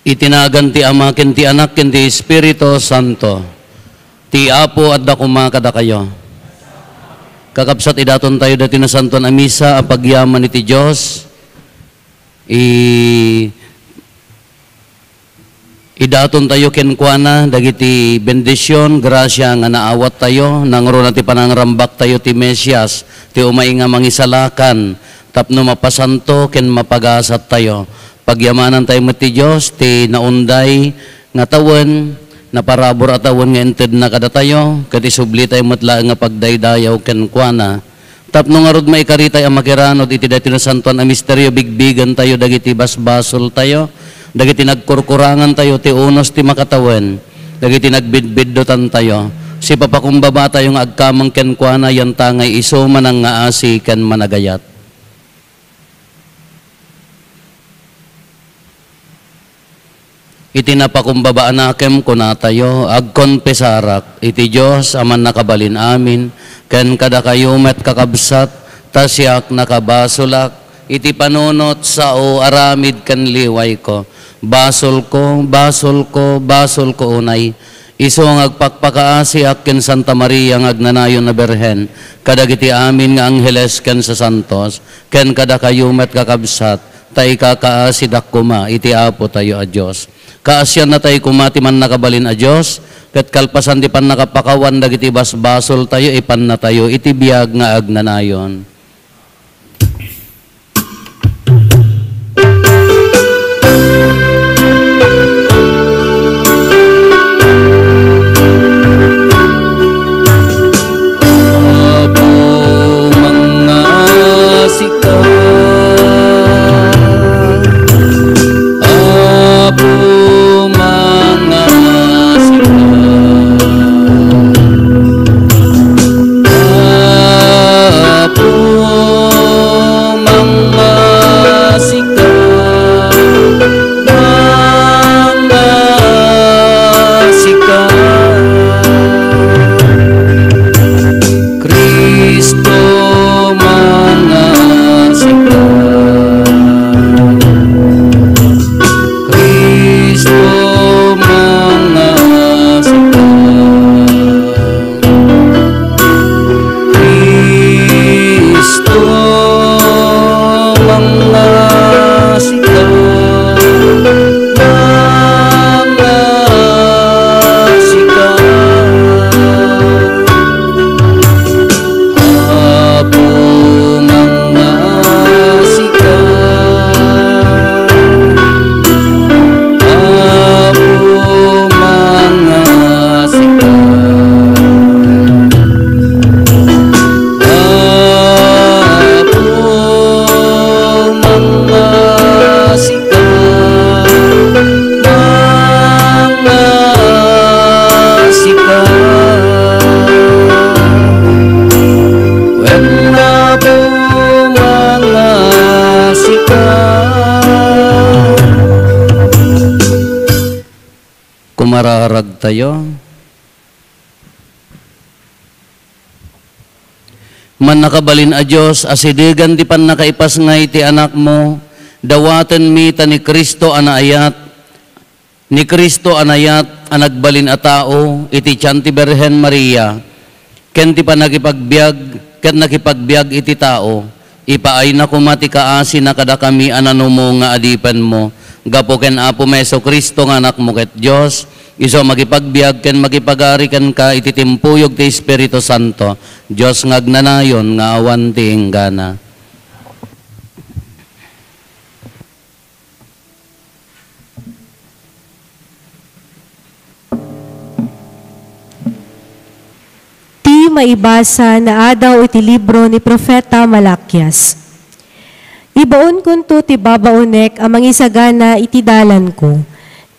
Itinagan ti Ama, ken ti Anak, ken ti Espiritu Santo. Ti Apo at dakuma kada kayo. Kakabsat idaton tayo dati na santon a misa, apagyaman iti Diyos. Idaton tayo kenkwana, dagiti bendisyon, grasya nga naawat tayo, nangro na ti panangrambak tayo ti Mesyas, ti umay nga mangisalakan, tapno mapasanto, ken mapagasat tayo. Pagyamanan tayo mo ti Diyos, ti naunday nga tawen, na parabor at tawen nga ented na kada tayo, kati subli tayo matla nga pagdaydayaw kenkwana. Tapno nga rod maikaritay ang makiranod, iti dati na santuan ang misteryo, bigbigan tayo, dagiti basbasol tayo, dagiti nagkurkurangan tayo, ti unos ti makatawen, dagiti nagbidbiddotan tayo, si papakumbaba tayo nga agkamang kenkwana, yan tangay iso manang nga asi ken managayat. Iti napakumbabaan nakem kuna tayo, agkonpesarak, iti Diyos aman nakabalin amin, ken kada kayo met kakabsat, tasyak nakabasulak, iti panunot sa o aramid ken liway ko, basol ko, basol ko, basol ko unay, iso ang agpakpakaasi ken Santa Maria ng agnanayon na Berhen, kadagiti amin nga angheles ken sa santos, ken kada kayo met kakabsat, tay kakaasi dakuma, iti Apo tayo a Diyos. Kaasyan na tayo kumati man nakabalin a Diyos, kat kalpasan di pan nakapakawan dagiti basbasol tayo, ipan na tayo, iti biyag nga agnanayon. Kumararag tayo. Man nakabalin a Diyos, asidigan di pan nakaipas nga iti anak mo, dawaten mi ta ni Kristo anayat, ni Kristo anayat, anagbalin a tao, iti tiyan ti Berhen Maria, ken ti panagipagbiag, ken nakipagbiag iti tao, ipaay na kumati kaasi na kada kami anano mo nga adipen mo, gapo ken Apo Meso Kristo nga anak mo ket Diyos, iso magipagbiag ken magipagari ken ka iti timpuyog ti Espiritu Santo, Diyos ngagnanayon nga awan ti inggana. Ti maibasa na adaw iti libro ni Propeta Malakias. Ibaon kunto ti babaonek amang isagana iti dalan ko,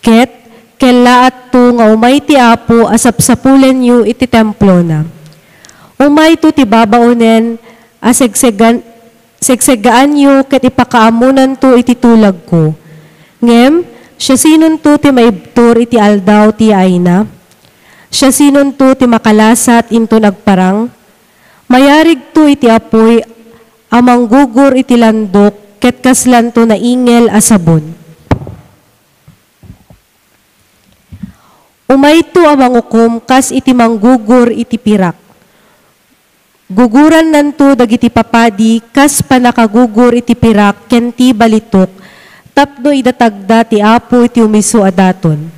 ket kella at to nga umay ti Apo asapsapulen yu iti templo na. Umay to ti babaonen segsegaan yu ket ipakaamunan to iti tulag ko. Ngem, siya sinon to ti maibtur iti aldaw ti ayna. Siya sinon to ti makalasat into nagparang. Mayarig to iti apoy amang gugur iti landok ket kaslan to na ingel asabon. Umayto amang ukom kas iti manggugur iti pirak. Guguran nanto dagiti papadi kas panakagugur iti pirak ken ti balitok tapno idatagda ti Apo iti umisu adaton.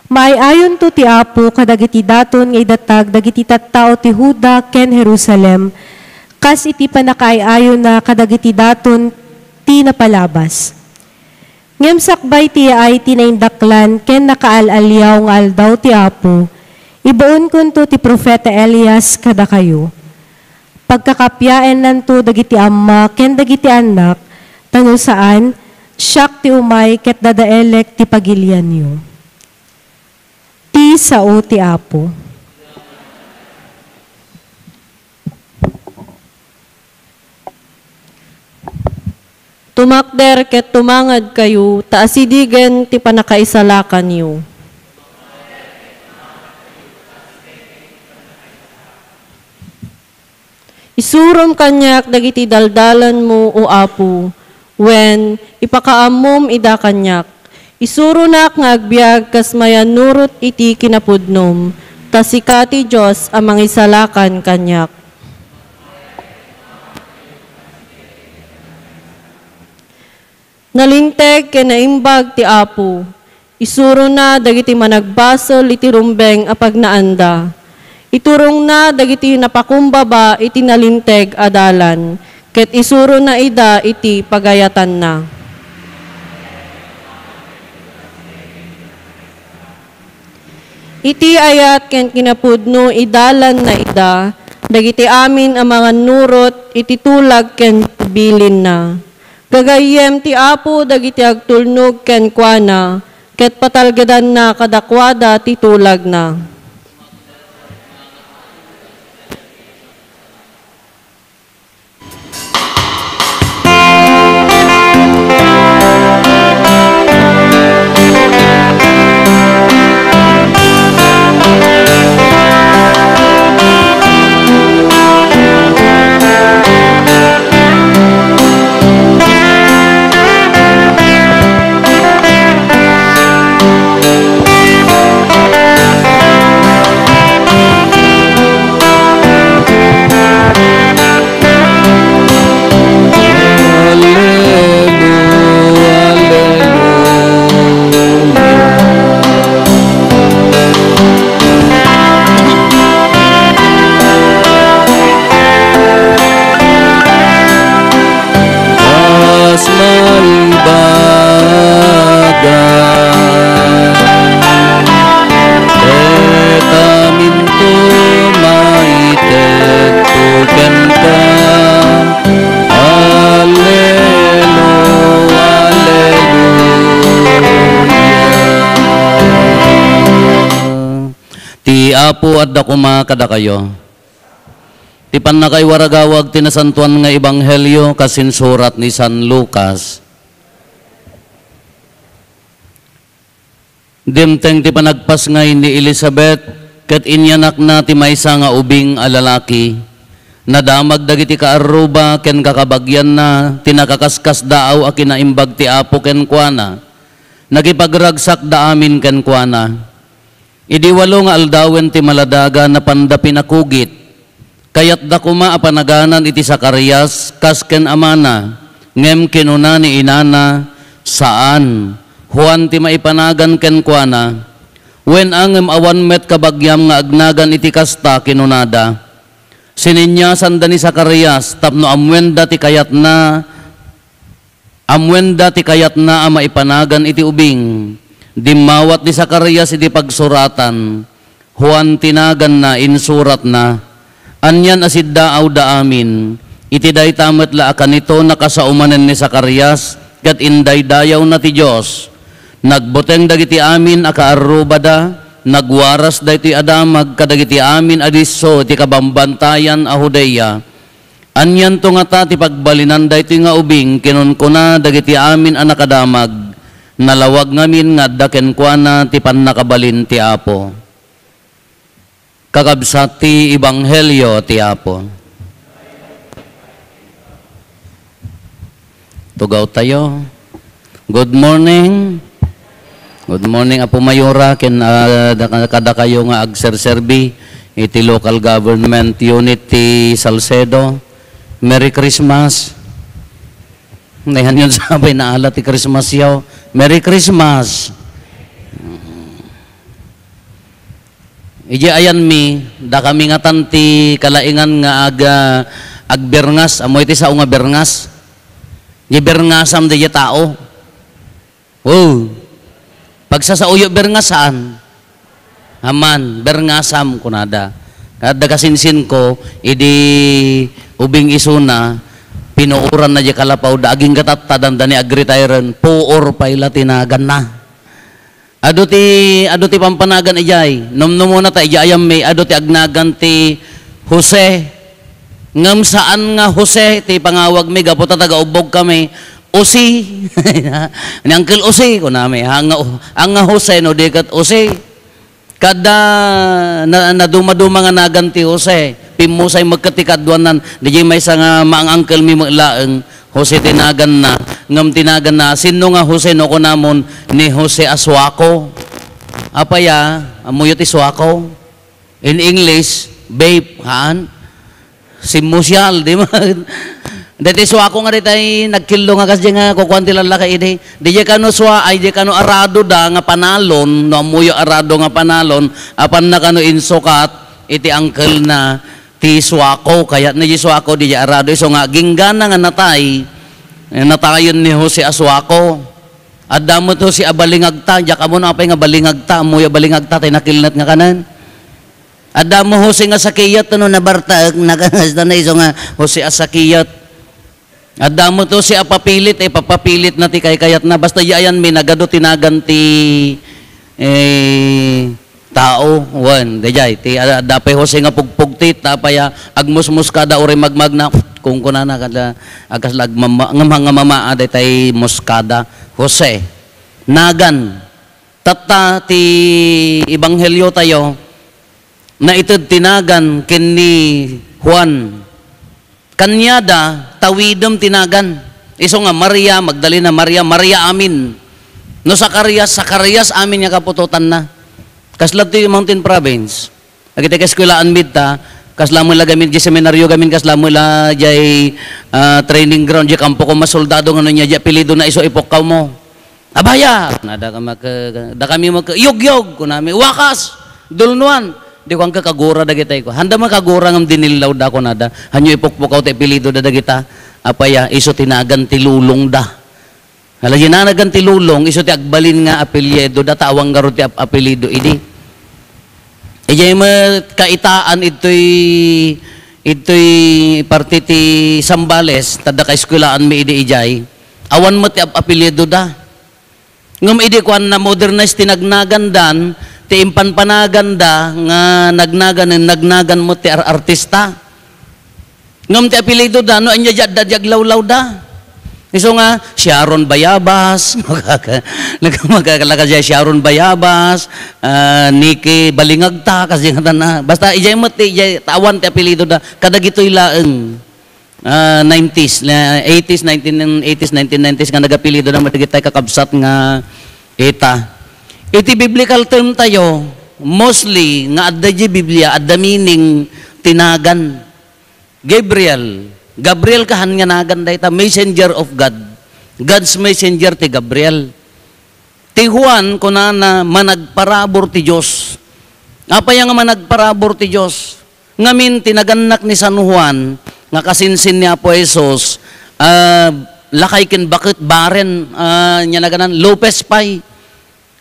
Maayayon to ti Apo kadagiti daton nga idatag dagiti tattao ti Huda ken Jerusalem kas iti panakaayayon na kadagiti daton ti napalabas. Ngem sakbay ti ay tinaindaklan ken nakaalalyaw nga aldaw ti Apo, ibaon kunto ti Profeta Elias kada kayo. Pagkakapyaen nanto dagiti amma ken dagiti anak, tano saan, siyak ti umay ket dadaelek ti pagilian niyo. Ti sao ti Apo. Tumakder ket tumangad kayo, taasidigen ti panakaisalakan niyo. Isurom kanyak dagiti daldalan mo o Apo, when ipakaamom ida kanyak. Isurunak nga agbyag kas mayanurot iti kinapudnom, tasikati Diyos ang mangisalakan kanyak. Nalinteg ken naimbag ti Apo, isuro na dagiti managbasol iti rumbeng apag naanda. Iturong na dagiti napakumbaba iti nalinteg adalan, ket isuro na ida iti pagayatan na. Iti ayat ken kinapudno idalan na ida, dagiti amin ang mga nurot iti tulag ken bilin na. Gagayem ti Apo dagiti agtulnog ken kuana, ket patalgadan na kadakwada ti tulag na. Apo at dakuma kada kayo. Ti panakay waragawag tinasantuan nga ebanghelyo kasinsurat ni San Lucas. Dimteng ti panagpas ngay ni Elizabeth ket inyanak na ti maysa nga ubing a lalaki. Nadamag dagiti kaaruba ken kakabagyan na tinakakaskas daaw a kinaimbag ti Apo ken kuana. Nagipagragsak da amin ken kuana. Idi walo nga aldawen ti maladaga na pandapin akugit, kayat da kuma apanaganan iti Zacarias, kas ken amana, ngem kinuna ni inana, saan, Juan ti maipanagan ken kuana, wen angem awan met kabagyam nga agnagan iti kasta kinunada, sininyasan da ni Zacarias, tapno amwenda ti kayat na ama ipanagan iti ubing, dimawat ni Zacarias iti pagsuratan, Juan tinagan na, insurat na, anyan asid daaw da amin, iti daytamet la akan ito nakasaumanen ni Zacarias, kat inday dayaw na ti Diyos, nagboteng dagiti amin akaarubada, nagwaras da iti adamag kadagiti amin adiso iti kabambantayan a Judea, anyan to nga ta ti pagbalinan da iti nga ubing, kinunkuna dagiti amin anakadamag, nalawag ngamin nga daken kuana ti pannakabalin ti Apo. Kakabsat ti ebanghelyo ti Apo. Tugaw tayo. Good morning. Good morning, Apo Mayora. Kada kayo nga agserserbi iti local government unit ti Salcedo. Merry Christmas. Nahan yun sabay na ala ti Christmas yaw. Merry Christmas. Iji ayan mi, da kami nga tanti kalaingan nga agbernas, amoy ti sao nga bernas. Di berngasam di tao. Oh. Pagsasauyo berngasan, aman, berngasam kunada. Kada kasinsin ko, idi ubing isuna, pinuuran na di kalapaw, daging katatadan da ni agretiren, puor pa ila tinagan na. Ado ti pampanagan ijay, nomno muna ta ijayam may, ado ti agnagan ti Jose. Ngam saan nga Jose, ti pangawag mi, gaputa taga-ubog kami, Usi. Ni Uncle Usi ko nami. Ang Jose no dekat Usi. Kada na dumaduma nga naganti Jose. Pimusay magkatikadwanan. Di may sa nga maang uncle mi maglaeng Jose tinagan na. Ngam tinagan na. Sino nga Jose no ko namon ni Jose Aswako. Apaya, amuyo ti Swako. In English, babe, haan? Simusyal, di ba? Dati suwa ko nga ditay nagkilo nga kasi nga kukuhan ti lalaka ini. Di kano suwa ay di kano arado da nga panalon, no amuyo arado nga panalon, apan na kano insukat iti uncle na ti suwa ko, kaya na di suwa ko di arado. So nga ginggana nga natayon ni Jose Aswako. Adamo to si abalingagta, diya kamo na apay nga balingagta, amuyo balingagta, tay nakilnat nga kanan. Adamo Jose nga sakiyat, no nabartaag, nakangasta na iso nga Jose Asakiyat. Adamo to si apapilit, papapilit na ti kayat na. Basta yayan mi nagado tinagan ti tao. Wan, dayay. Ti dapay Jose nga pugpugtit, tapaya agmusmus kada uri magmagna. Kung kunana kada agas nga mama aday tay muskada. Jose. Nagan. Tata ti ebanghelyo tayo na ited tinagan kini Juan. Kanyada, tawidom tinagan. Iso nga, Maria, Magdalena, Maria amin. No Sakarias amin nga kapututan na. Kaslat ti Mountain Province. Agiti kaskwelaan mid ta, kasla mo la gamin di seminaryo gamin, kasla mo la jay training ground, jay kampo ko masoldado nga niya, jay pilido na iso ipokkaw mo. Abaya! Da kami yog-yog, kunami, wakas, dulnuan. Di ko ang kakagura da kita ko. Handa makagura ng dinilaw da ko nada. Hanyo ipukpukaw te pilido da kita. Apaya, iso tinagan ti lulong da. Halagi na nagan ti lulong, iso ti agbalin nga apelyedo da, tawang garo ti apelido idi. Ijay kaitaan ito'y parte ti Sambales, tada kaeskwelaan mi idi ijay. Awan mo ti apelyedo da. Ngum idi kuan na modernize tinagnagan dan, ti impanpanaganda nga nagnagan mo ti artista. Ngam ti apelido da, no anya jaglawlaw da. Iso nga, Sharon Bayabas, magkakalaka siya Sharon Bayabas, Nikki Balingagta, kasi nga na. Basta ijay mo ti, tawan ti apelido da, kadagito'y laeng. 90s, 80s, 1980s, 1990s, nga nagapelido na matigitay kakabsat nga ita. Iti biblical term tayo, mostly, nga adda di Biblia, adda meaning tinagan. Gabriel kahan nga nagan da ita, messenger of God. God's messenger ti Gabriel. Ti Juan, kunana, managparabor ti Diyos. Apaya nga managparabor ti Diyos. Ngamin, tinaganak ni San Juan, nga kasinsin niya po Jesus, lakay kin bakit baren, niya naganan, Lopez Pai.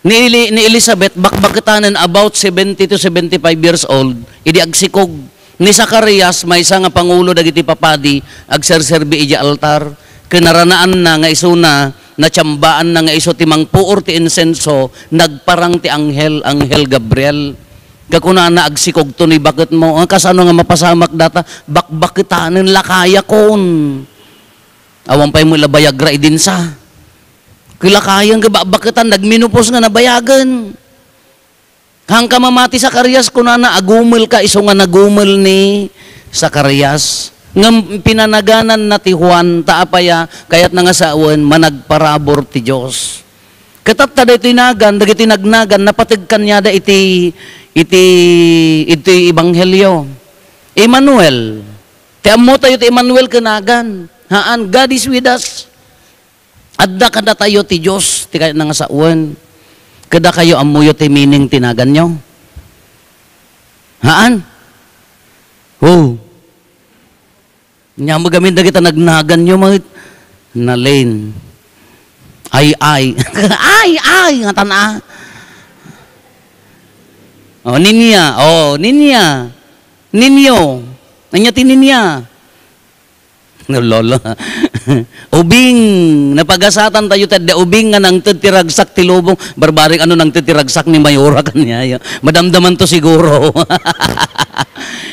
Ni Elizabeth, bakbakitanan about 70 to 75 years old, idi agsikog. Ni Zacarias, may isa nga pangulo dagiti papadi, agserserbi iji altar. Kinaranaan na nga isuna, natsambaan na nga iso timang puor ti insenso, nagparang ti anghel Gabriel. Kakuna na agsikog to ni bakit mo, kasano nga mapasamak data, bakbakitanan lakaya kon. Awang pa'y mo labayagra idinsa. Kilakayang bakitan, nagminupos nga nabayagan. Hangka mamati Zacarias, kunana, agumil ka, iso nga nagumil ni Zacarias. Nga pinanaganan na ti Juan, taapaya, kaya't nga saawan, managparabor ti Diyos. Katatta da iti nagan, dagiti nagnagan, napatagkan niya da iti Ebanghelyo. Emmanuel. Ti ammo tayo ti Emmanuel kanagan. Haan, God is with us. Adda kada tayo ti Diyos, ti kayo nangasauan. Kada kayo amuyo ti meaning tinagan nyo. Haan? Oh. Nya mo gamin da kita nagnagan nyo, mga nalain. Ay. Ay, nga tana. Oh, ninya. Oh, ninya. Ninyo. Nanya tininya. Lolo. Ubing. Napagasatan tayo tadde ubing nga nang titiragsak ti lubong. Barbaring ano nang titiragsak ni Mayora kanya. Madamdaman to siguro.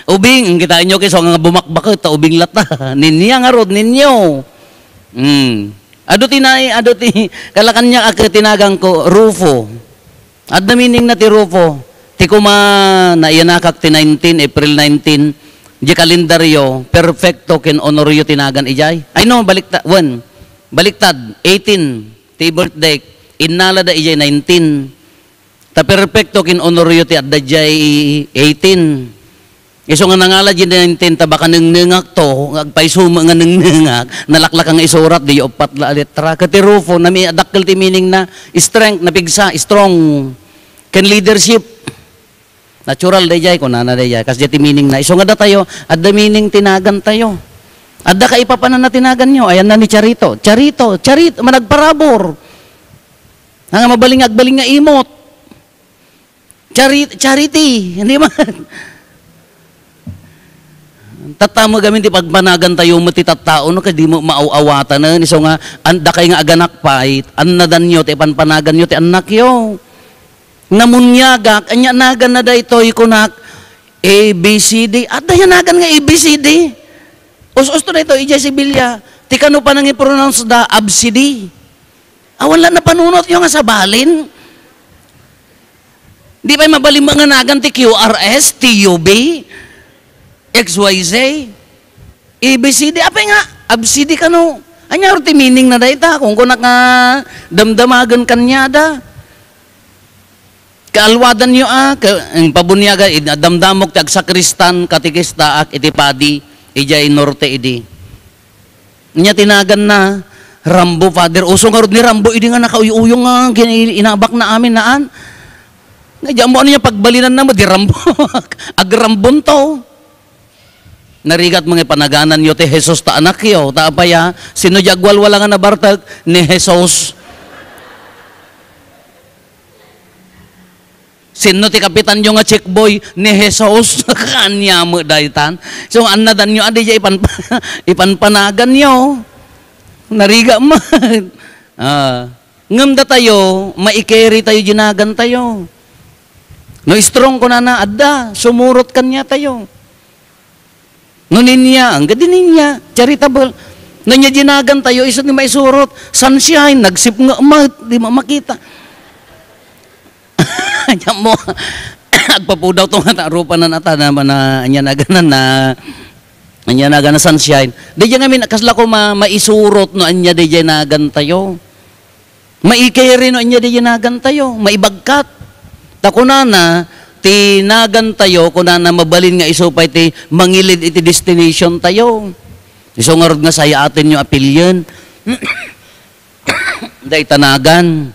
Ubing. Kita nyo kiso nga bumakbak ta ubing lata. Ninya nga rod ninyo. Ado ti kalakan niya tinagang ko Rufo. Adda meaning na ti Rufo. Ti kuma na iyanakak ti 19 April 19 di kalendaryo perfecto ken honorio tinagan ijay. Ay no baliktad 18 ti birthday innala da ijay 19. Ta perfecto ken honorio ti adda jay 18. Iso nga nangala di 19 ta baka nengnengak to agpaisuma nga nengnengak nalaklak nga isurat di opat la letra ket Rufo na may adakkel ti meaning na strength na pigsa strong ken leadership. Natural dayjay ko nana dayjay kas ti meaning na iso nga da tayo adda meaning tinagan tayo. Adda ka ipapanan na tinagan nyo ayan na ni Charito managparabor. Nga mabaling nga imot. Charity hindi man tatamo gamin ti pagpanagan tayo mo ti tattao no kadi mo maaawatan na iso nga anda kay nga aganak pait annadan nyo ti panpanagan nyo ti anak yo namunyagak anya nagan na daytoy kunak ABCD adda yan nagan nga ABCD us to dayto ijay Sibilya ti kano pa nang i-pronounce da ABCD wala na panunot yung nga sa balin di pa mabalim mga nagan ti QRS TUB XYZ ABCD apay nga ABCD kano anya ti meaning na dayta kung kunak nga damdamagan kanya da kaalwadan nyo ang pabunyaga damdamok ti agsakristan katikista ak iti padi ijay norte idi nya tinagan na Rambo father uso nga rod ni Rambo idi nga nakauyuyong nga inabak na amin naan nga jambo ano niya pagbalinan na mo di Rambo agrambon to narigat mga panaganan yo ti Jesus ta anak yo ta apaya sino jagwal wala nga nabartag ni Jesus sino ti kapitan yo nga checkboy ni Jesus kanya mo daytan so annadan yo adi jay ipanpanagan yo nariga man ngem da tayo maikeri tayo ginagan tayo no strong ko na adda sumurot kanya tayo no ninya ang gadi ninya charitable no nya ginagan tayo isot ni maisurot sunshine nagsip nga di makita anya mo agpapudaw to nga rupa na nata naman na anya naganan na sunshine di dyan ngamin kasla ko maisurot no anya di dyan nagan tayo maikeri no anya di dyan nagan tayo maibagkat takunana tinagan tayo kunana mabalin nga isupay ti mangilid iti destination tayo iso nga rod nga saya atin yung apilyan day tanagan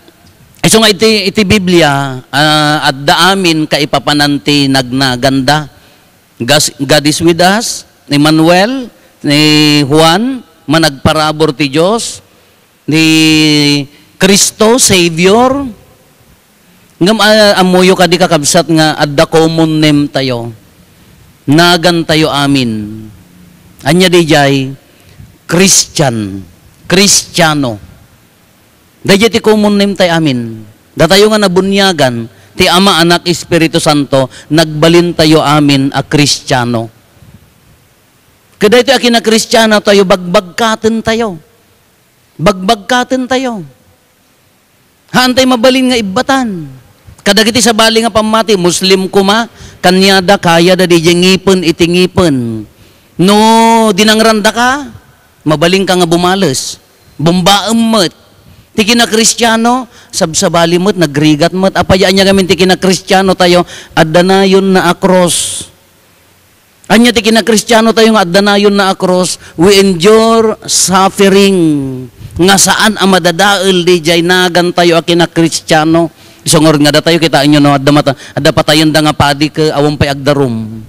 iso nga iti Biblia adda amin kaipapananti nagnaganda God is with us ni Manuel ni Juan managparabor ti Dios ni Kristo Savior ngam amuyo kadi kakabsat nga adda common name tayo nagan tayo amin anya dijay Kristiyano dayjay ti common name tayo amin da tayo nga nabunyagan ti Ama Anak Espiritu Santo nagbalin tayo amin a Kristiyano kada ito akin na Kristiyano tayo bagbagkaten tayo haantay mabalin nga ibatan kadagiti sa bali nga pamati Muslim kuma kanyada kaya da di ngipon iti ngipon no dinangranda ka mabaling ka nga bumales bumbaemmet Ti kinakristyano, sabsabali mo't, nagrigat mo't, apayaan niya kami ti kinakristyano tayo, adanayon na akros. Anya ti kinakristyano tayo nga adanayon na akros, we endure suffering. Nga saan ang madadael di jay nagan tayo a kinakristyano. Isungor nga da tayo, kitaan nyo no, adda patayon da nga padi ka awang pay agdarom.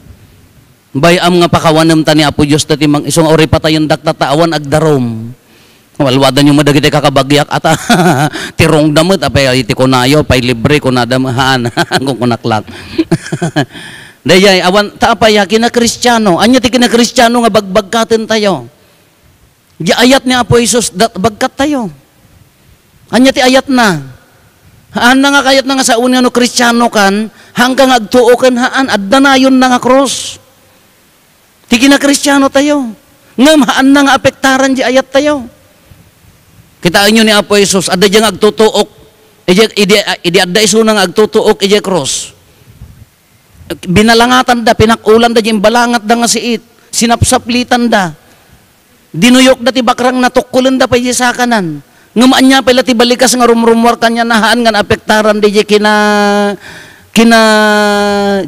Bayam nga pakawanem ta ni Apo Diyos dati mang isong ori patayon dakta awan agdarom. Walwadan yung madagiti kakabagyak ata tirong damot apay iti kunayo pay libre kunadamahan kung kunaklak. Dayay awan ta apay kinakristyano, anya ti kinakristyano nga bagbagkaten tayo. Di ayat ni Apo Jesus bagkat tayo. Anya ti ayat na. Haan na nga kayat na nga sa unya no kristyano kan hanggang agtuo kan haan addanayon na nga cross. Ti kinakristyano tayo. Ngam haan na nga apektaran di ayat tayo. Kitaan nyo ni Apo Jesus, adda diyang agtutuok, idi adda iso nang agtutuok, idi cross. Binalangatan da, pinakulan da, diyang balangat da nga siit, sinapsaplitan da, dinuyok da ti bakrang natukulan da pa di sa kanan. Ngamaan niya pala ti balikas nga rumrumwar kanya nahaan nga apektaran di kina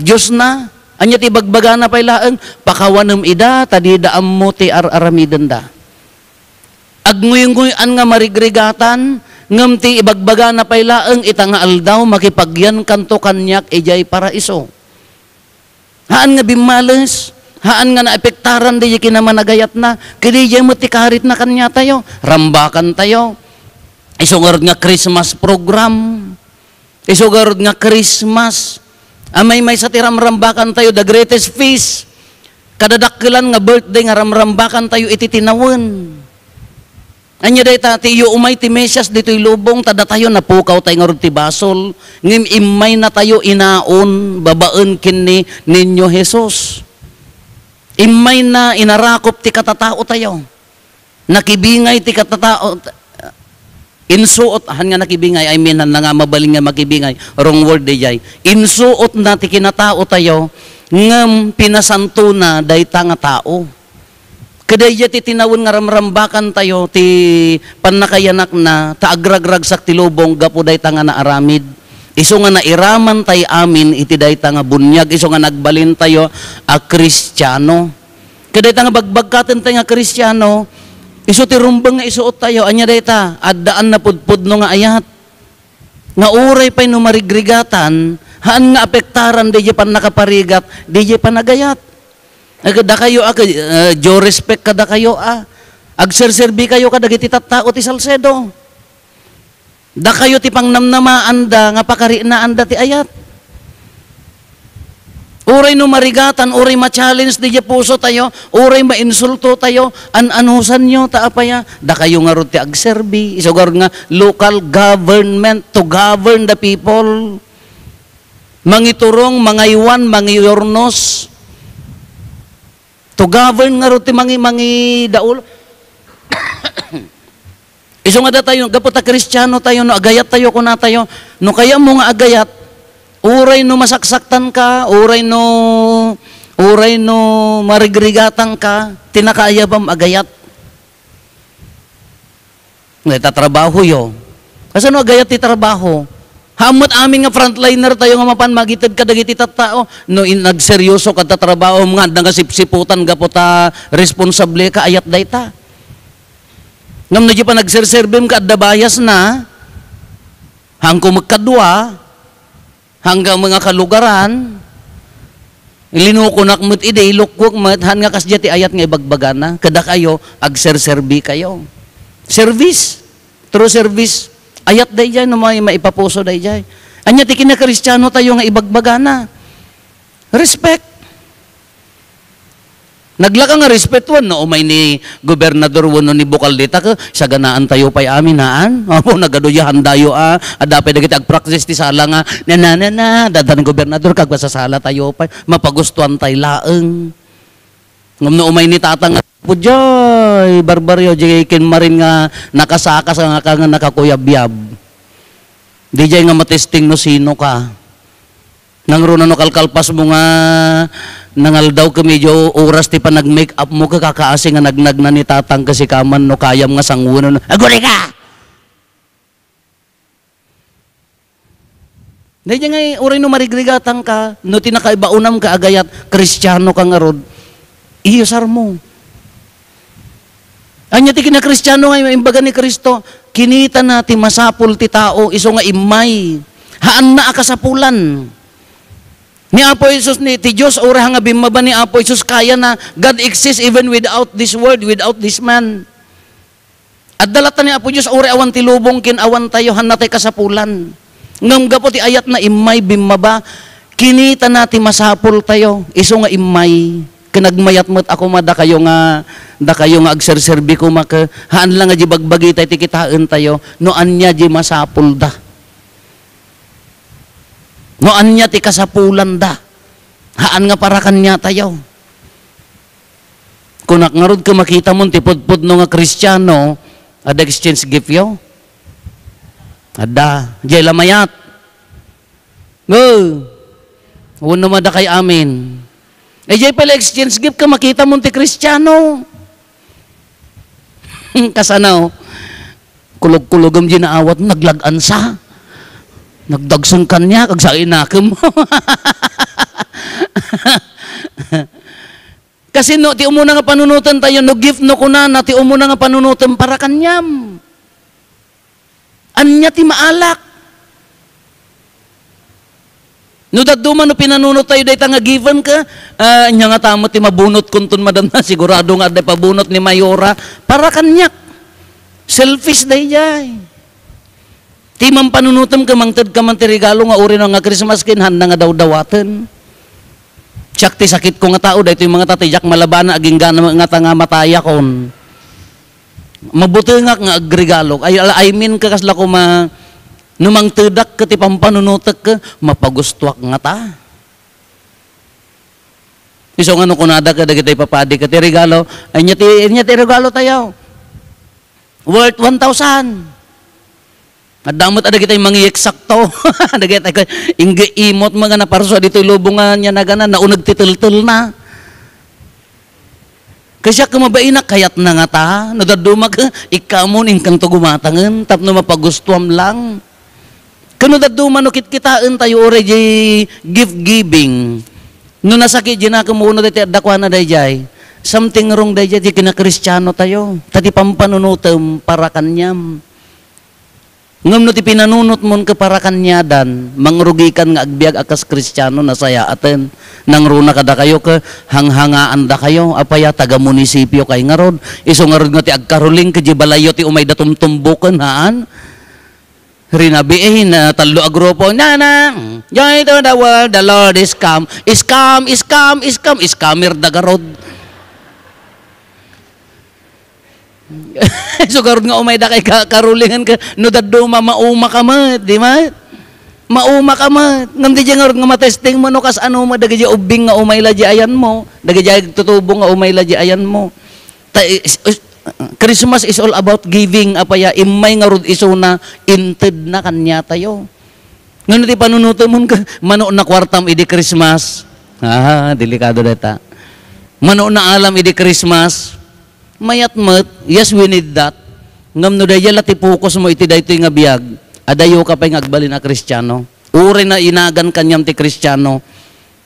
Diyos na. Anya ti bagbagana pa ilaang, pakawanam ida, tadi da ammo ti aramidan da. Agnguy-nguyan nga marigrigatan, ngam ti ibagbaga na pailaeng itanga aldaw, makipagyan kanto kanyak, ijay paraiso. Haan nga bimales, haan nga naepektaran di kinamanagayat na, kadi jay mo ti kaharit na kanya tayo, rambakan tayo. Isugarod nga Christmas program, isugarod nga Christmas, amay-may sa tiramrambakan tayo, the greatest feast, kadadakilan nga birthday nga ramrambakan tayo ititinawan. Anya day tiyo umay ti Mesias dito'y lubong, tada tayo napukaw tayo nga ti basol, ngim imay na tayo inaon, babaan kini ninyo Jesus. Imay na inarakop ti katatao tayo, nakibingay ti katatao, insuot, han nga nakibingay, I mean, na nga mabaling nga makibingay, wrong word day jay, insuot na ti kinatao tayo, ngam pinasanto na day nga tao. Kadaya ti tinawon nga ramrambakan tayo, ti panakayanak na, taagragrag sak ti lubong, gapo day nga na aramid. Iso nga nairaman tay amin, iti day nga bunyag, iso nga nagbalin tayo, a Kristyano. Kadaya nga bagbagkatan tayo nga Kristyano, iso ti rumbang nga isuot tayo, anya day addaan na pudpudno nga ayat. Nga uray pa'y numarigrigatan, haan nga apektaran, day pan nakaparigat, day panagayat. Da kayo jo respect kada kayo agserserbi kayo kada giti tattao ti Salcedo. Da kayo ti pangnamnamaan da nga pakari na anda ti ayat. Uray no marigatan, uray ma-challenge di puso tayo, uray ma-insulto tayo, anusan nyo taapaya. Da kayo nga ro ti agserbi, isugar nga local government to govern the people. Mangiturong, mangaywan, mangiyornos, to govern nga ro ti mangi daul. Iso nga da tayo, gaputa Kristyano tayo, no agayat tayo kuna tayo, no kaya mo nga agayat, uray no masaksaktan ka, uray no marigrigatan ka, tinakaya bam agayat. Ngay tatrabaho yo. Kasi no agayat ti trabaho, hamot amin nga frontliner tayo nga mapan magitid ka dagiti tattao no nagseryoso ka ta trabaho mga nga sipsiputan gaputa responsable ka ayat dayta. Ngam na di pa nagserserbem ka adda bayas na hangko magkadwa hanggang mga kalugaran ilinukunak mo't ide ilukwak mo't han nga kasya ti ayat nga ibagbagana kada kayo agserserbi kayo. Service, true service. Ayat day jay, no maipapuso day jay. Anya ti kinakristyano tayo nga ibagbagana. Respect. Naglaka nga respetuan, no? Umay ni gobernador wano ni Bukaldita ka, sa ganaan tayo pa'y amin, haan? Opo, nagaduyahan tayo, adapay na kita agpraksis ti sala nga, dadan ni gobernador, kagwasasala tayo pa'y, mapagustuhan tayo laeng. Ngam no umay ni tatang po jay, barbaryo, jay kinmarin nga nakasakas nga ka nga nakakuyabyab. Di jay nga matesting no sino ka. Nangruna no kalkalpas mo nga nangal daw ka medyo oras ti pa nag-make up mo ka kakaasi nga nagnag na ni tatang kasi kaman no kayam nga sanguno no. Aguri ka! Dahil nga uray no marigrigatang ka, no tinakaibaunam ka agayat, Kristiyano ka nga rod, iyosar mo. Anya ti kina-Kristiyano nga imbaga ni Kristo, kinita na ti masapul ti tao, iso nga imay, haan na akasapulan. Ni Apo Jesus ni ti Diyos, ura nga bimaba ni Apo Jesus, kaya na God exists even without this world, without this man. At dalatan ni Apo Diyos, ura awan ti lubong kin awan tayo, hanatay kasapulan. Ngam gapo ti ayat na imay bimaba, kinita na ti masapul tayo, iso nga imay. Kinagmayat mo't ako da kayo nga agserserbi ko maka, haan lang nga di bagbagi tayo ti kitaan tayo, no anya di masapul da. No anya ti kasapulan da. Haan nga para kanya tayo. Kung nakngarod ka makita mo ti pudpud no nga Kristiyano, ada exchange gift yo. Ada, jay lamayat. Uno mada kay amin. Jay pala exchange gift ka makita mo ti Kristiyano. Kasanaw, kulog-kulogam di naawat, naglagan sa. Nagdagsang kanya, kag sa inakem mo. Kasi no, ti umuna nga panunutan tayo, no gift no kunana, ti umuna nga panunutan para kanyam. Anya ti maalak. No daduma no pinanunot tayo, dahi nga given ka, anya nga tamo ti mabunot kuntun madam na, sigurado nga dahi pabunot ni Mayora, para kanyak. Selfish dahi jay. Ti man panunutam ka mangtad ka man ti regalo nga uri nga Christmas kinhan na nga daw-dawatan. Tsak ti sakit ko nga tao, dahil yung mga tatijak malabana, aging gana nga nga mataya kon. Mabuti nga agregalo. I mean ka kasla ko numang tedak ka ti pampanunutak ka, mapagustuak nga ta. Iso nga no kunada ka, dagitay papadi ka ti regalo, ay niya ti regalo tayo. Worth 1,000. At damot ada kita yung mga eksakto. Nagkita ko, imot mga na parso dito lubungan niya na gana, naunag titil-til na. Kasi ka mabainak, kayat na nga ta. Nadadumag, ikamun, ingkang to gumatangan, tapno mapagustuam lang. Kano daduma, no kitkitaan tayo, ore, gift giving. No nasakit, ginakamuno dito, dakwa na dayjay. Something wrong dayjay, di kina-Kristiyano tayo. Tati pampanunutam para kanyam. Ngam no ti pinanunot mon ka para kanyadan, mangrugikan nga agbiag akas Kristiyano na saya aten. Nang runa kada kayo ka, hanghangaan da kayo, apaya taga munisipyo kay ngarod. Iso ngarod nga ti agkaruling ka balayo ti umay da tumtumbukan haan. Rinabihin na talo agrupo, joy to the world, the Lord is come. Is come, is come, is come, is comer da garod. So karon nga umay da kay karulingan ka no daduma mauma ka mat, di ma? Mauma ka mat. Ngam di nga nga matesting mo no kas ano mo dagi ubing nga umay laji ayan mo, dagi tutubong nga umay laji ayan mo. Christmas is all about giving, apaya imay nga rod iso na inted na kanya tayo. Ngano ti panunuto mo ka mano na kwartam idi Christmas. Delikado data. Mano na alam idi Christmas. Mayat-mat, yes, we need that. Ngam no daya lati focus mo iti daytoy nga biag, adayo ka pa'y ngagbali na Kristiyano. Uri na inagan kanyam ti Kristiyano,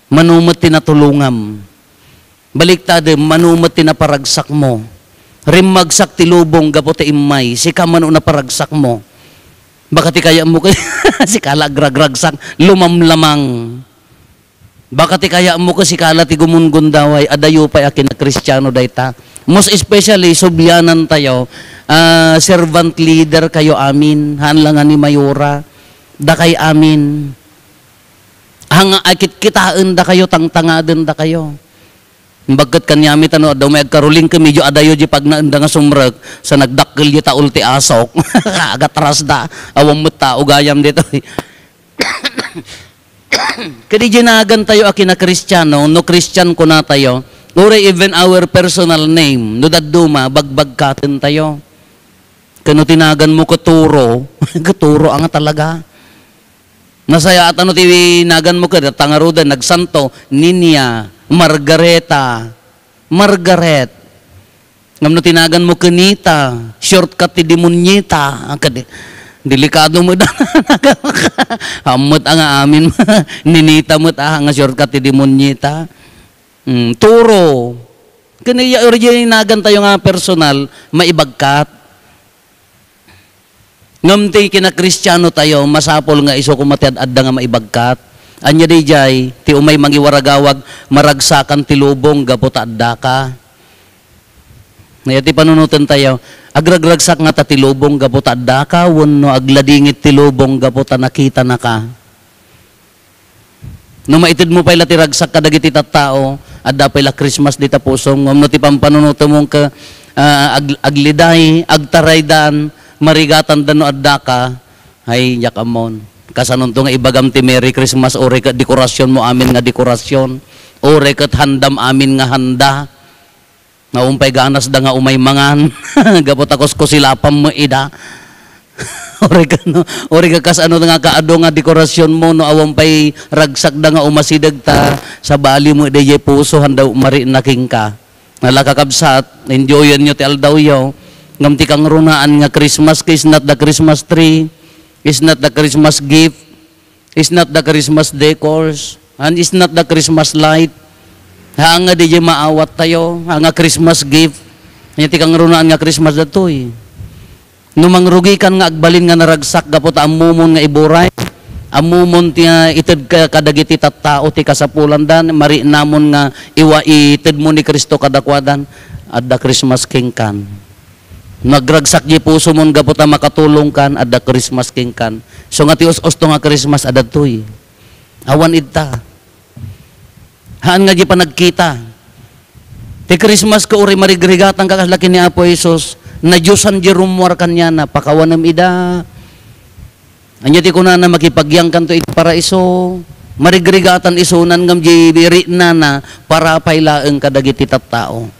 manumot tinatulungam. Baliktad, manumot tinaparagsak mo. Rimagsak ti lubong, gapo ti imay, sika manu na paragsak mo. Baka ti kaya mo, sikala agragragsak, lumamlamang. Baka ti kaya mo kasi kala ti gumungundaway, adayo pa'y akin na Kristiyano dayta. Most especially, subyanan tayo, servant leader kayo amin, hanlangan ni Mayora, da kay amin. Akit kitaan da kayo, tangtangadan da kayo. Bagkat kanyami tano, daw may agkaruling ka, medyo adayo di pag naanda nga sumrag, sa nagdakil di taul ti asok, agatras da, awang muta, ugayam dito. Kadi ginagan tayo akin na Kristiyano, no Christian ko na tayo, or even our personal name, no daduma, bagbagkatin tayo. Kano tinagan mo katuro, katuro ang talaga. Nasaya at ano tinagan mo ka, tangarudan, nagsanto, Ninya, Margareta, Margaret. Ngam no tinagan mo kanita, shortcut ti demonyita, Delikado mo da. Hamot ang amin. Ninita mo ta nga shortcut ti demonyita. Turo. Kaniya original nagan tayo nga personal, maibagkat. Ngamti kina Kristiyano tayo, masapol nga iso kumatiad adda nga maibagkat. Anya di jay, ti umay mangiwaragawag, maragsakan ti lubong, gaputa adda ka. Ngayon ti panunutan tayo, agragragsak nga ta ti lubong, gaputa adda ka, wano agladingit ti lubong, gaputa nakita na ka. No maitid mo pala ti ragsak kadagiti tattao, adda pala Christmas di tapusong, no ti pampanunuto mong ka agliday, agtaraydan, marigatan dano adda ka, ay yakamon. Kasanon to nga ibagam ti Merry Christmas, ore kat dekorasyon mo amin nga dekorasyon, ore kat handam amin nga handa, nga umpay ganas da nga umay mangan, gapot akos ko silapam mo ida. Ori ka kas ano nga kaado nga dekorasyon mo no awang pay ragsak da nga umasidag ta sa bali mo DJ puso handa mari naking ka. Nalakakabsat, enjoyan nyo ti aldaw yaw. Ngam ti kang runaan nga Christmas is not the Christmas tree, is not the Christmas gift, is not the Christmas decors, and is not the Christmas light. Hanga DJ maawat tayo, hanga Christmas gift. Nya ti kang runaan nga Christmas datoy. No mangrugi kan nga agbalin nga naragsak gapot amumon nga iburay. Amumon ti ited ka kadagiti tattao ti kasapulan dan mari namon nga iwa ited mo ni Kristo kadakwadan adda Christmas king kan. Nagragsak di puso mon gapot makatulong kan adda Christmas king kan. So nga ti us-us to nga Christmas adda toy. Awan idta. Haan nga di pa nagkita. Ti Christmas ka uri marigrigatan ka kaslaki ni Apo Jesus. Na Diyosan di rumwar kanya na pakawanam ida. Anya ti kuna na makipagyang kanto iti paraiso. Marigrigatan isunan ngam di biri na para pailaeng kadagiti tattao.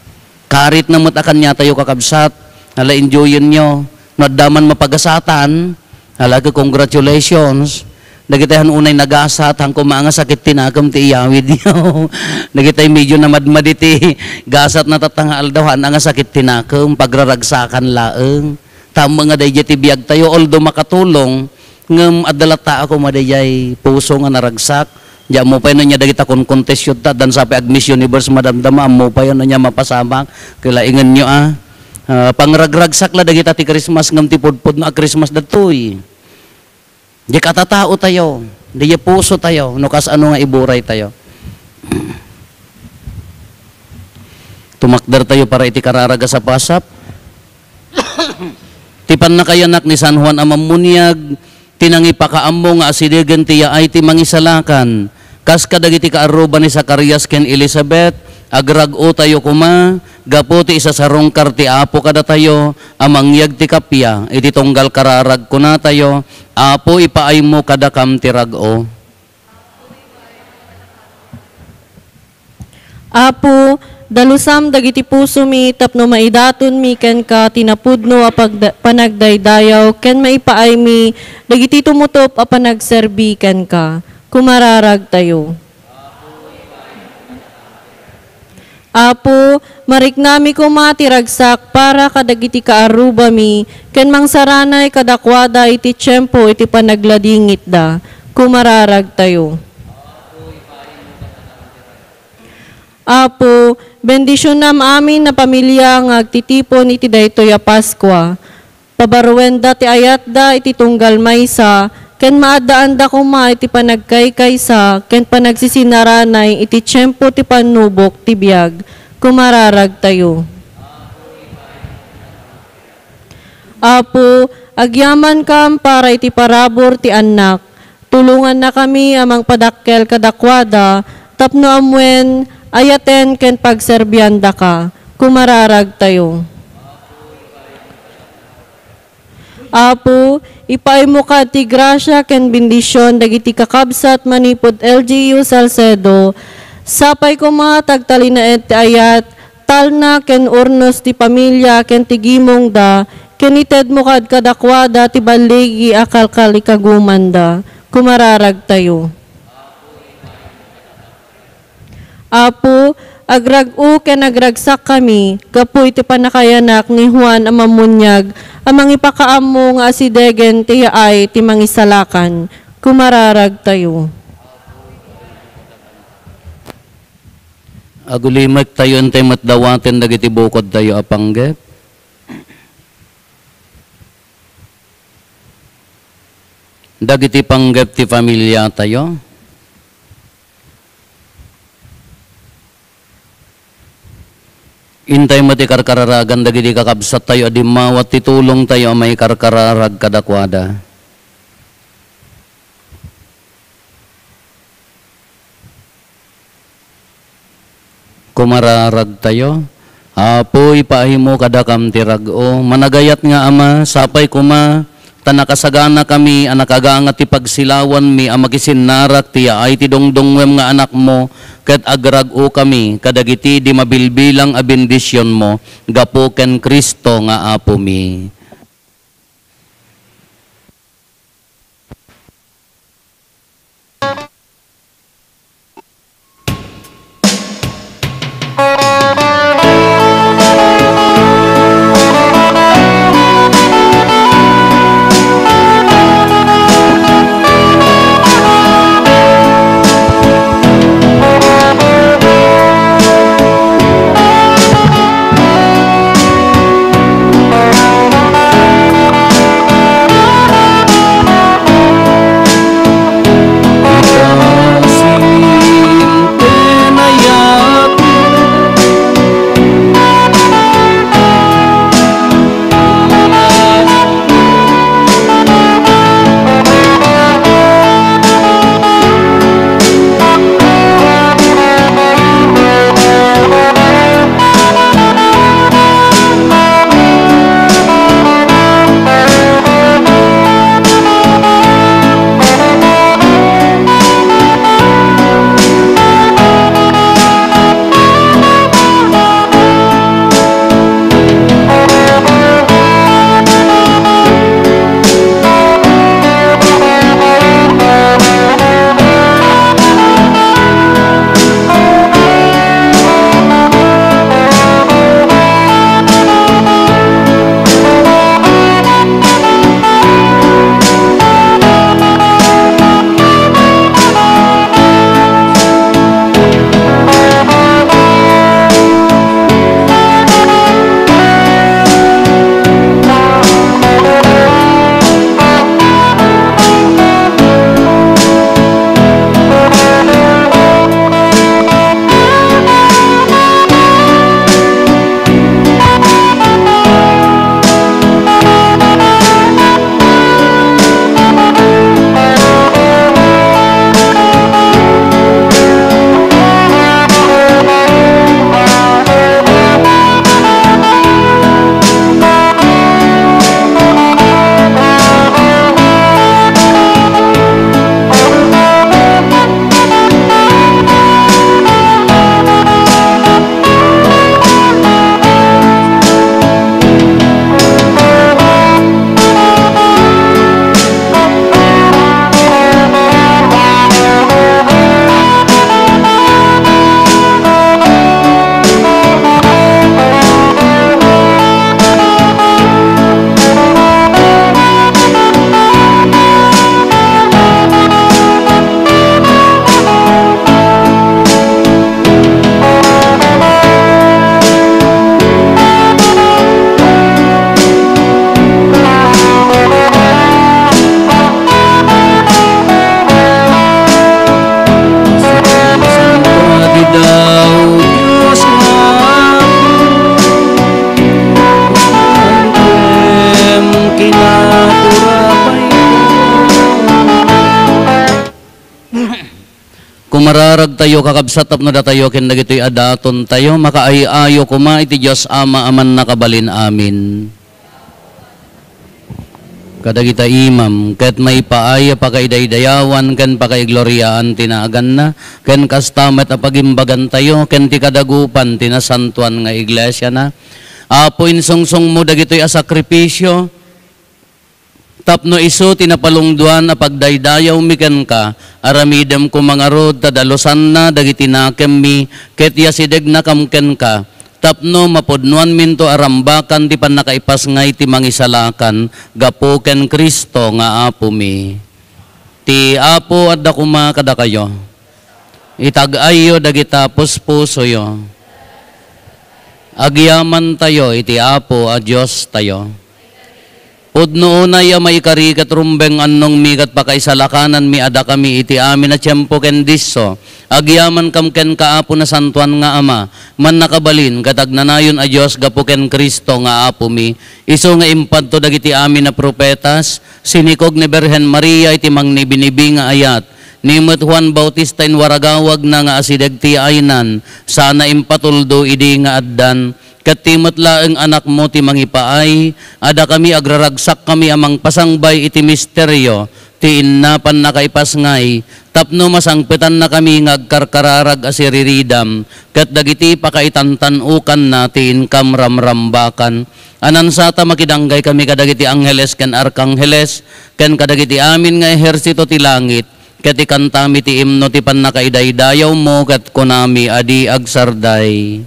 Karit na mutakan niya tayo kakabsat. Hala enjoyin nyo. Nadaman mapagasatan. Hala ka congratulations. Nagitayan unay nagasat, hangko mga sakit tinakam ti iyawid niyo. Nagitay medyo na madmaditi, gasat na tatangaal daw, nga sakit tinakam, pagraragsakan laeng. Tama nga day ti biyag tayo, although makatulong, ngam adalata ako madayay puso nga naragsak. Diya mo pa yun niya dagita kung contest yun ta, dan sabi Agnes Universe madamdama, mo pa yun niya mapasamak, kailangan nyo pangragragsak la dagita ti Christmas, ngam ti pudpud na Christmas datoy. Di katatao tayo, di puso tayo, no kas ano nga iburay tayo. Tumakdar tayo para iti kararaga sa pasap. Tipan na kayanak ni San Juan Amamunyag, tinangi pakaammo nga asidegan tiya ay ti mangisalakan. Kas kadagiti kaaruba ni Zacarias ken Elizabeth, agrag-o tayo kuma, gaputi isa sarong karti apo kada tayo, amangyag ti kapya, iti tunggal kararag ko na tayo, apo ipaay mo kada kam ti rag-o. Apo, dalusam dagiti puso mi, tapno maidaton mi ken ka tinapudno a panagdaydayaw, ken maipaay mi, dagiti tumutop a panagserbi ken ka, kumararag tayo. Apo, mariknami ko matiragsak para kadagiti kaaruba mi, ken mangsaranay kadakwada iti tiyempo iti panagladingit da, kumararag tayo. Apo, bendisyon nam amin na pamilya nga agtitipon iti daytoy a Paskwa. Pabaruenda ti ayat da iti tunggal maysa, ken maadaan da kuma iti panagkaykaysa, ken panagsisinaranay iti tiyempo ti panubok ti biag, kumararag tayo. Apo, agyaman kam para iti parabor ti anak, tulungan na kami amang padakkel kadakwada, tapno amwen ayaten ken pagserbyanda ka, kumararag tayo. Apo, ipaay mo ka ti grasya ken bendisyon dagiti kakabsat manipod LGU Salcedo, sapay ko mga tagtalinaet ti ayat, talna ken urnos ti pamilya ken ti gimong da, ken ited mo kad kadakwada ti baligi akalkal ikagumanda, kumararag tayo. Apo, agrag-o ken nagragsak kami, gapu iti panakayanak ni Juan Amamunyag, amang ipakaammo nga asidegen ti ay ti mangisalakan, kumararag tayo. Agulimek tayo antay matdawaten dagiti bukod tayo apanggep. Dagiti panggep ti pamilya tayo. Intay mo ti karkararagan dagiti kakabsat tayo adimawat ti tulong tayo may karkararag kadakwada. Kumararag tayo. Apoy paahimo kadakam ti rag-o. Managayat nga ama, sapay kuma, tanakasagana kami, anakagangat ti pagsilawan mi, amagisinarak ti ay ti dongdongwem nga anak mo, ket agrag-o kami, kadagiti di mabilbilang a bendisyon mo, gapo ken Kristo nga apo mi. Kumararag tayo kakabsatap na datayo ken dagitoy adaton tayo makaayo kuma iti Dios Ama aman nakabalin amin. Kadagita imam ket may paaya pakaidaydayawan ken pakaigloriaan tinaagan na ken kastamet a pagimbagan tayo ken ti kadagupan tinasantuan nga iglesia na. Apo insungsong mo dagitoy a sakripisyo Tapno iso tinapalungduan a pagdaydayaw miken ka, aramidem ko mga rod, tadalosan na dagiti nakem mi, ket yasideg na kamken ka. Tapno mapodnuan minto arambakan di pan nakaipas ngay ti mangisalakan, gapo ken Kristo nga apo mi. Ti apo at dakuma kada kayo. Itag-ayo dagita puspuso yo. Agyaman tayo iti apo a Diyos tayo. Pudno unay may karikat rumbeng annong mikat pakaisalakanan mi ada kami iti amin na tiyempo ken disso. Agyaman kam ken kaapo na santuan nga ama, man nakabalin katagnanayon a Diyos gapo ken Kristo nga apo mi. Iso nga impadto dagiti amin na propetas, sinikog ni Berhen Maria iti mangni binibi nga ayat. Nimot Juan Bautista in waragawag na nga asideg ti aynan, sana impatuldo idi nga addan. Katimot laeng anak mo ti mangipaay, ada kami agraragsak kami amang pasangbay iti misteryo, ti innapan na kaipas ngay, tapno masangpetan na kami ngagkarkararag asiriridam, kat dagiti pakaitantanukan na ti inkam ramrambakan. Anansata makidanggay kami kadagiti angheles ken arkangheles, ken kadagiti amin nga ehersito ti langit, ket ikantami ti imno ti pannakaidaydayaw mo, ket kunami adi agsarday.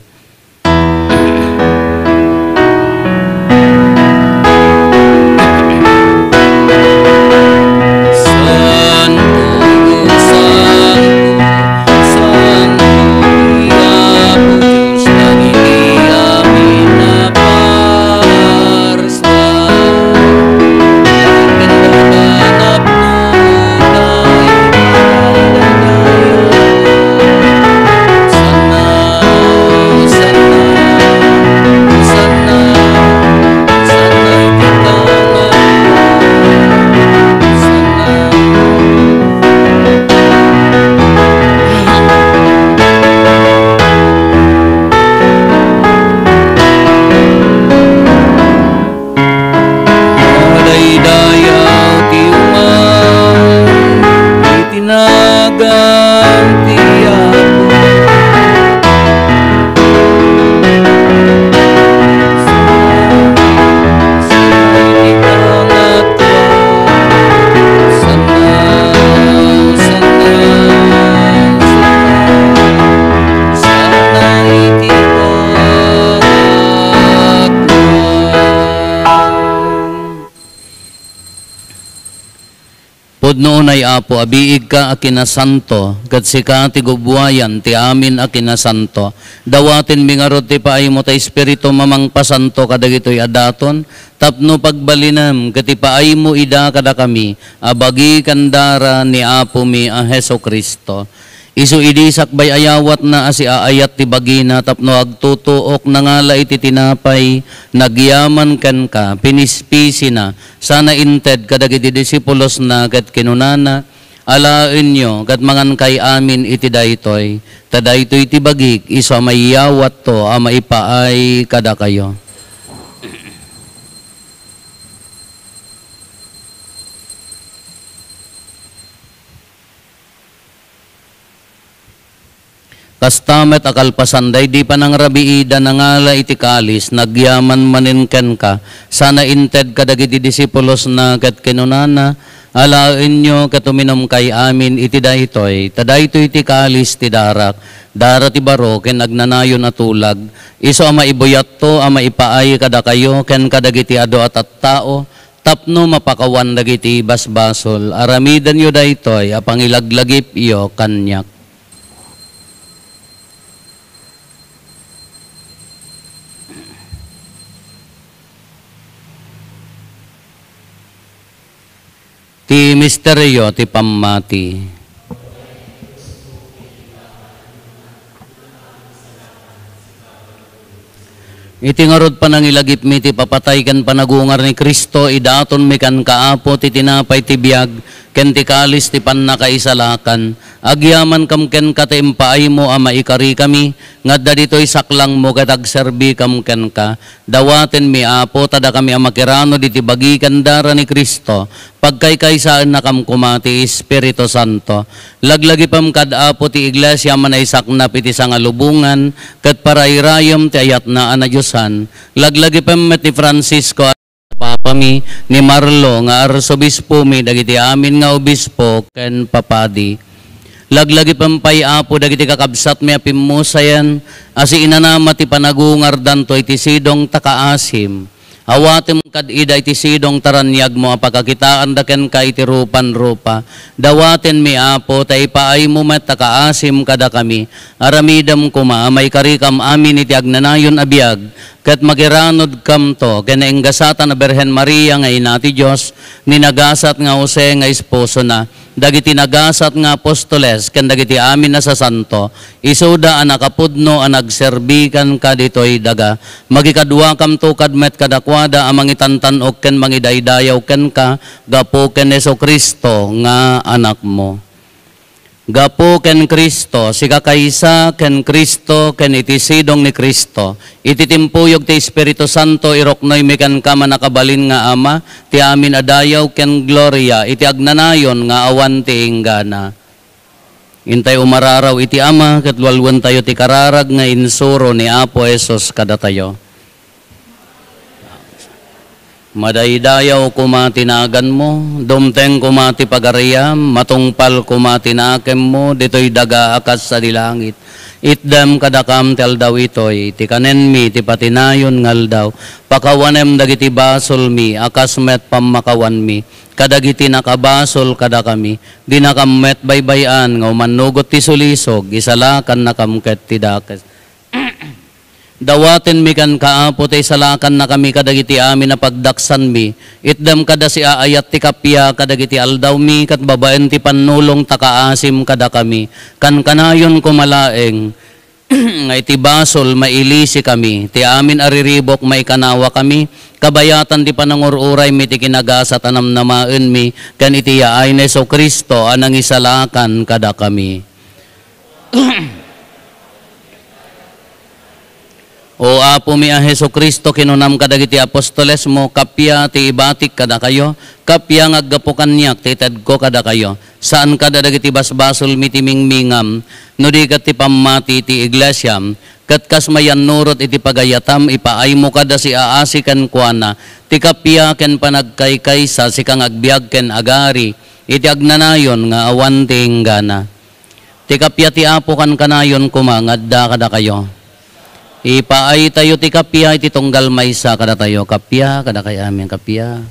Noon ay apo, abiig ka akinasanto, kat sika ti gubwayan, ti amin akinasanto. Dawatin mingarot ti paay mo ta espiritu mamang pasanto kadagitoy adaton, tapno pagbalinam, kat ti paay mo ida kada kami, abagi kandara ni apo mi a Heso Kristo. Isu idisak bay ayawat na asi aayat ti bagina, tapno agtutuok nangala iti tinapay, nagyaman ken ka, pinispisi na, sana inted kadagiti disipulos na ket kinunana, alaen nyo kat mangan kay amin iti daytoy, tadaytoy ti bagik, isu mayawat to, maipaay kada kayo. Kastamet akalpasanday di pa nang rabiida nangala iti kalis, nagyaman maninken ka, sana inted kadagiti disipulos na ket kinunana, alaen nyo katuminom kay amin iti daytoy, tadaytoy ti kalis ti darak, dara ti baro ken agnanayon atulag, iso ama ibuyat to, ama ipaay kada kayo, ken kadagiti ado at tao, tapno mapakawan dagiti basbasol, aramidan yo daytoy, apangilaglagip iyo kanyak. Ti misteryo ti pammati. Iti ngarod pa nang ilagip mi ti papatay ken panagungar ni Kristo, idaton mi kan kaapo ti tinapay ti biag, ken ti kalis ti pannakaisalakan. Agyaman kam ken katimpaay mo ama ikari kami, ngadda ditoy saklang mo katagserbi kam ken ka. Dawaten mi apo, tada kami amakirano diti bagikan dara ni Kristo, pagkaykaysaan na kam kumati Espiritu Santo. Laglagi pam kad apo ti iglesia manay saknap iti sangalubungan, kat parairayom ti ayat na ana Diyosan. Laglagi pam ti Francisco Papa mi, ni Marlo, nga arsobispo mi, dagiti amin nga obispo, ken papadi. Laglagi pampay apo, dagiti kakabsat mi apimusayan, asi inanama ti panagungar danto, iti sidong takaasim. Awatim kad ida iti sidong taranyag mo, apakakitaan daken ka iti rupan-rupa. Dawaten mi apo, ta ipaay mo met takaasim kada kami. Aramidam kuma, may karikam amin iti agnanayon abiyag, kat magiranod kam to, kinainggasatan na Berhen Maria nga ina ti Diyos, ninagasat nga Jose nga esposo na, dagiti nagasat nga apostoles, ken dagiti amin na sa santo, isuda ang nakapudno ang nagserbikan ka dito'y daga, magikadwa kam to kadmet kadakwada ang mangitantanok ken mangidaydayaw ken ka, gapo ken Yesu Kristo nga anak mo. Gapo ken Kristo, si kakaysa ken Kristo, ken iti sidong ni Kristo. Iti timpuyog ti Espiritu Santo, iroknoy mikan ka manakabalin nga Ama, ti amin adayaw ken gloria, iti agnanayon nga awan ti inggana. Intay umararaw iti Ama, katwalwan tayo ti kararag nga insuro ni Apo Esos kada tayo. Madaydayaw kumatinagan mo, dumteng kumati pagariyam, matungpal kumatinakem mo, dito'y daga akas sa dilangit. Itdam kadakam tel daw ito'y, ti kanen mi, ti patinayon ngal daw, pakawanem dagiti basol mi, akas met pamakawan mi, kadagiti nakabasol kada kami, di nakamet baybayan, nga umanugot ti sulisog, isalakan nakamket ti dakas. Dawaten mi kan kaapo tay salakan na kami kadagiti amin na pagdaksan mi. Itdam kada si aayat ti kapya kadagiti aldaw mi kat babaen ti panulong takaasim kada kami. Kan kanayon kumalaeng nga iti basol mailisi kami. Ti amin ariribok may kanawa kami. Kabayatan ti panangururay mi ti kinagasat anam namaen mi. Kan iti yaay na Yesu Kristo anang isalakan kada kami. O apo mi a Heso Kristo, kinunam kadagiti apostoles mo, kapya ti ibatik kada kayo, kapya ngaggapukan niyak, ti ko kada kayo. Saan kada dagiti basbasol mi ti mingmingam, no di kat ti pamati ti iglesyam, kat kas mayan nurot iti pagayatam, ipaay mo kada si aasi ken kuana, ti kapya ken panagkaykaysa, si kang agbiag ken agari, iti agnanayon nga awan ti inggana. Ti kapya ti apo kan kanayon kumangadda kada kayo. Ipaay tayo ti kapya, iti tunggal maysa kada tayo kapya, kada kay amin kapya.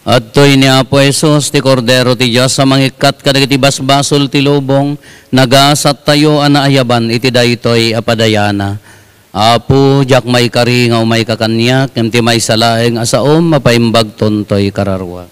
Adtoy ni Apo Jesus, ti Kordero ti Diyos, sa mangikat kadagiti basbasol ti lubong, nagasat tayo anaayaban, iti daytoy apadayana. Apo, jak may kari nga umay kakanyak, ti may salaeng asaom, mapaimbag tontoy kararwa.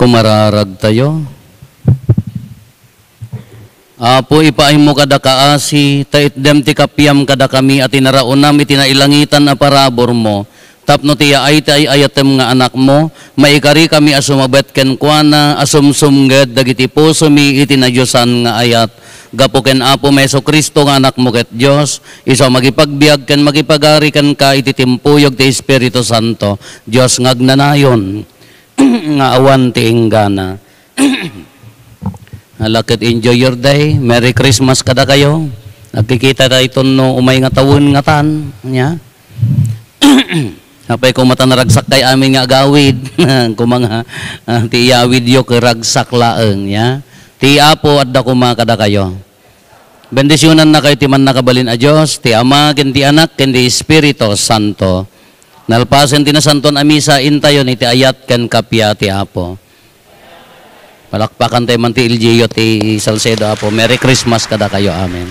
Sumararag tayo. Apo, ipaay mo kada kaasi, taitdem ti kapyam kada kami at inaraunam itinailangitan na parabor mo. Tapno ti ay ayatem nga anak mo, maikari kami asumabet ken kuana, asumsumged dagiti puso mi itinadyosan nga ayat. Gapo ken Apo Meso Kristo nga anak mo ket Dios, iso magipagbiag ken magipagari ken ka ititimpuyog ti Espiritu Santo. Dios ngagnanayon nga awan ti inggana. Lakit enjoy your day. Merry Christmas kada kayo. Nagkikita tayo ito no umay nga tawon nga tan. Nya? Apay kung matanaragsak kay amin nga agawid. Kung mga ti iawid yo kiragsak laeng. Ya? Ti Apo at da kuma kada kayo. Bendisyonan na kayo ti man nakabalin a Diyos. Ti Ama, ken ti Anak, ken ti Espiritu Santo. Nalpasen ti nasanton amisa intayon iti ayat ken kapya ti Apo. Palakpakan tayo man ti Ilgio, ti Salcedo, Apo. Merry Christmas kada kayo. Amen.